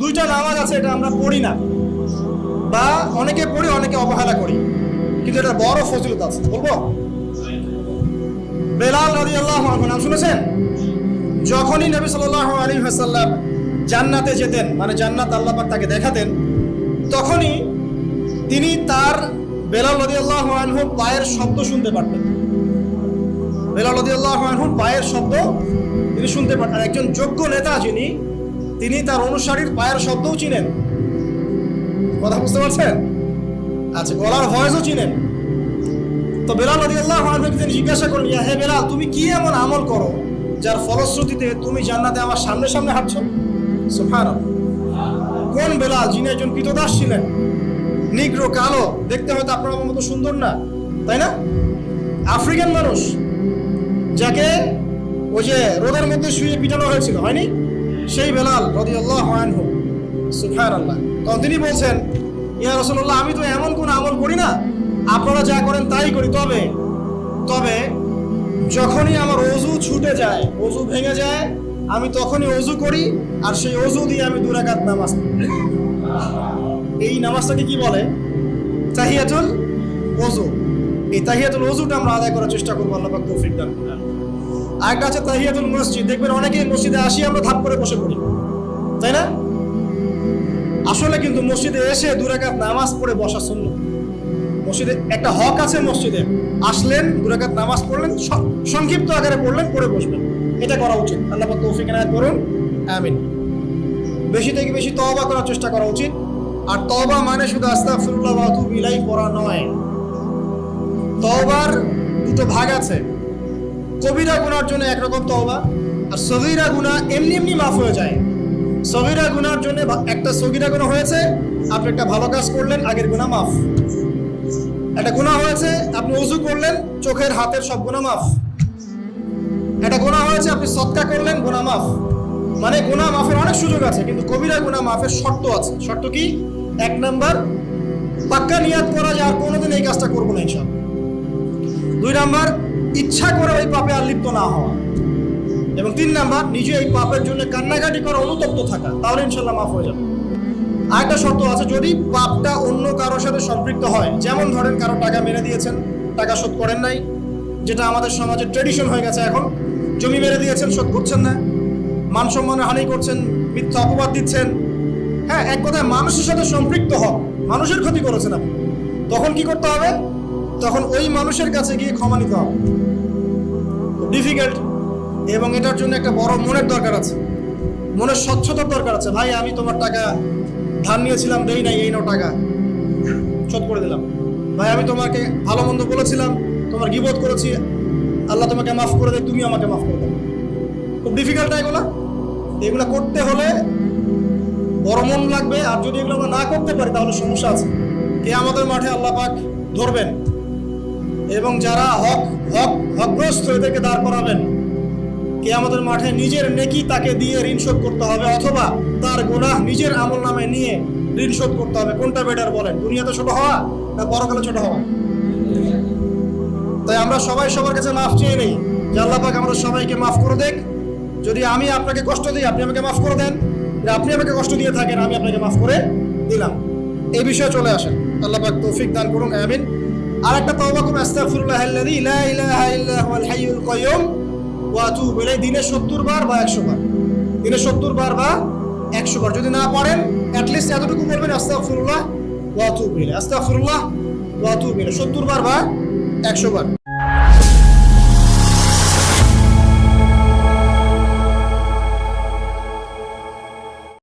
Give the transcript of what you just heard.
দুইটা নামাজ আছে, এটা আমরা পড়ি না, বা অনেকে পড়ি অনেকে অবহেলা করি, কিন্তু এটা বড় ফজিলত আছে। বলবো বেলাল রাদিয়াল্লাহু আনহু নাম শুনেছেন? যখনই নবী সাল্লাল্লাহু আলাইহি ওয়াসাল্লাম জান্নাতে যেতেন, মানে জান্নাত আল্লাহ পাক তাকে দেখাতেন, তখনই তিনি তার বেলাল রাদিয়াল্লাহু আনহুর পায়ের শব্দ শুনতে পারতেন। বেলাল রাদিয়াল্লাহু আনহুর পায়ের শব্দ তিনি শুনতে পারতেন। একজন যোগ্য নেতা যিনি, তিনি তার অনুসারীর পায়ের শব্দও চিনেন। কথা বুঝতে পারছেন? আচ্ছা, গলার ভয়েসও চিনেন। তো বেলাল রাদিয়াল্লাহু আনহুকে তিনি জিজ্ঞাসা করলেন, ইয়া হে বেলাল, তুমি কি এমন আমল করো যার ফলশ্রুতিতে তুমি জান্নাতে আমার সামনে সামনে হাঁটছো? সুবহানাল্লাহ। কোন বেলাল? যিনি একজন কৃতদাস ছিলেন, নিগ্রো, কালো, দেখতে হয়তো আপনার আমার মতো সুন্দর না, তাই না? আফ্রিকান মানুষ, যাকে ওই যে রোদের মধ্যে শুয়ে পিটানো হয়েছিল, হয়নি? সেই বেলাল রাদিয়াল্লাহু আনহু। সুবহানাল্লাহ। তখন তিনি বলছেন, ইয়া রাসূলুল্লাহ, আমি তো এমন কোন আমল করি না, আপনারা যা করেন তাই করি, তবে যখনই আমার ওযু ছুটে যায়, ওযু ভেঙে যায়, আমি তখনই ওযু করি, আর সেই ওযু দিয়ে আমি 2 রাকাত নামাজ পড়ি। এই নামাজটাকে কি বলে? তাহিয়াতুল ওযু। এই তাহিয়াতুল ওযুটা আমরা আদায় করার চেষ্টা করবো, আল্লাহ পাক তৌফিক দান করুন। আরেকটা আছে তাহিয়াতুল মসজিদ। দেখবেন অনেকেই মসজিদে আসি আমরা ধাপ করে বসে পড়ি, তাই না? আসলে কিন্তু মসজিদে এসে 2 রাকাত নামাজ পড়ে বসা সুন্নাত। মসজিদে একটা হক আছে, মসজিদে আসলেন, 2 রাকাত নামাজ পড়লেন, সংক্ষিপ্ত আকারে পড়লেন, পড়ে বসবেন, এটা করা উচিত। আল্লাহ পাক তৌফিক এনায়েত করুন, আমিন। বেশি থেকে বেশি তওবা করার চেষ্টা করা উচিত। আর তওবা মানে শুধু আস্তাগফিরুল্লাহ ওয়া আতুবু ইলাইহি পড়া নয়। তওবার 2টো ভাগ আছে। কবিরা গুনার জন্য একরকম তওবা, আর সগীরা গুনাহ এমনি এমনি মাফ হয়ে যায়। সগীরা গুনার জন্য একটা সগীরা গুনাহ হয়েছে, আপনি একটা ভালো কাজ করলেন, আগের গুনাহ মাফ। একটা গুনাহ হয়েছে, আপনি ওযু করলেন, চোখের হাতের সব গুনাহ মাফ। একটা গুনাহ হয়েছে, আপনি সদকা করলেন, গুনাহ মাফ। মানে গুনাহ মাফের অনেক সুযোগ আছে, কিন্তু কবিরা গুনাহ মাফের শর্ত আছে। শর্ত কি? 1 নাম্বার, পাক্কা নিয়াত করা যে আর কোনোদিন এই কাজটা করবো না ইনশাআল্লাহ। 2 নাম্বার, ইচ্ছা করে ওই পাপে আর লিপ্ত না হওয়া। এবং 3 নাম্বার, নিজে এই পাপের জন্য কান্নাকাটি করা, অনুতপ্ত থাকা, তাহলে ইনশাআল্লাহ মাফ হয়ে যাবে। আরেকটা শর্ত আছে, যদি পাপটা অন্য কারোর সাথে সম্পৃক্ত হয়, যেমন ধরেন কারো টাকা মেরে দিয়েছেন, টাকা শোধ করেন নাই, যেটা আমাদের সমাজের ট্রেডিশন হয়ে গেছে এখন। জমি মেরে দিয়েছেন, শোধ করছেন না, মান সম্মানের হানি করছেন, মিথ্যা অপবাদ দিচ্ছেন, হ্যাঁ, এক কথায় মানুষের সাথে সম্পৃক্ত হন, মানুষের ক্ষতি করেছেন আপনি, তখন কি করতে হবে? তখন ওই মানুষের কাছে গিয়ে ক্ষমা নিতে হবে। ডিফিকাল্ট, এবং এটার জন্য একটা বড় মনের দরকার আছে, মনের স্বচ্ছতার দরকার আছে। ভাই, আমি তোমার টাকা ধার নিয়েছিলাম, দেই নাই, এই নাও টাকা, শোধ করে দিলাম। ভাই, আমি তোমাকে ভালো মন্দ বলেছিলাম, তোমার গীবত করেছি, আল্লাহ তোমাকে মাফ করে দেয়, তুমি আমাকে মাফ করে দাও। খুব ডিফিকাল্ট এগুলা করতে হলে বড় মন লাগবে। আর যদি এগুলো আমরা না করতে পারি, তাহলে সমস্যা আছে। কিয়ামতের মাঠে আল্লাহ পাক ধরবেন, এবং যারা হকগ্রস্ত এদেরকে দাঁড় করাবেন। কিয়ামতের মাঠে নিজের নেকি তাকে দিয়ে ঋণ শোধ করতে হবে, অথবা তার গুনাহ নিজের আমল নামে নিয়ে ঋণ শোধ করতে হবে। কোনটা বেটার বলেন? দুনিয়াতে ছোট হওয়া না পরকালে ছোট হওয়া? তাই আমরা সবাই সবার কাছে মাফ চেয়ে নেই, যে আল্লাহ পাক আমাদের সবাইকে মাফ করে দেখ। যদি আমি আপনাকে কষ্ট দিই, আপনি আমাকে মাফ করে দেন। আপনি আমাকে কষ্ট দিয়ে থাকেন, আমি আপনাকে মাফ করে দিলাম। এই বিষয়ে চলে আসেন। আল্লাহ পাক তৌফিক দান করুন, আমিন। আর একটা তওবা করুন, আস্তাগফিরুল্লাহাল্লাযী লা ইলাহা ইল্লা হুয়াল হাইয়ুল কাইয়্যুম ওয়া আতুবু ইলাইহি। দিনে 70 বার বা 100 বার, দিনে 70 বার বা 100 বার। যদি না পারেন, অ্যাটলিস্ট এতটুকু বলবেন, আস্তাগফিরুল্লাহ ওয়া আতুবু ইলাইহি, আস্তাগফিরুল্লাহ ওয়া আতুবু ইলাইহি, 70 বার বা 100 বার।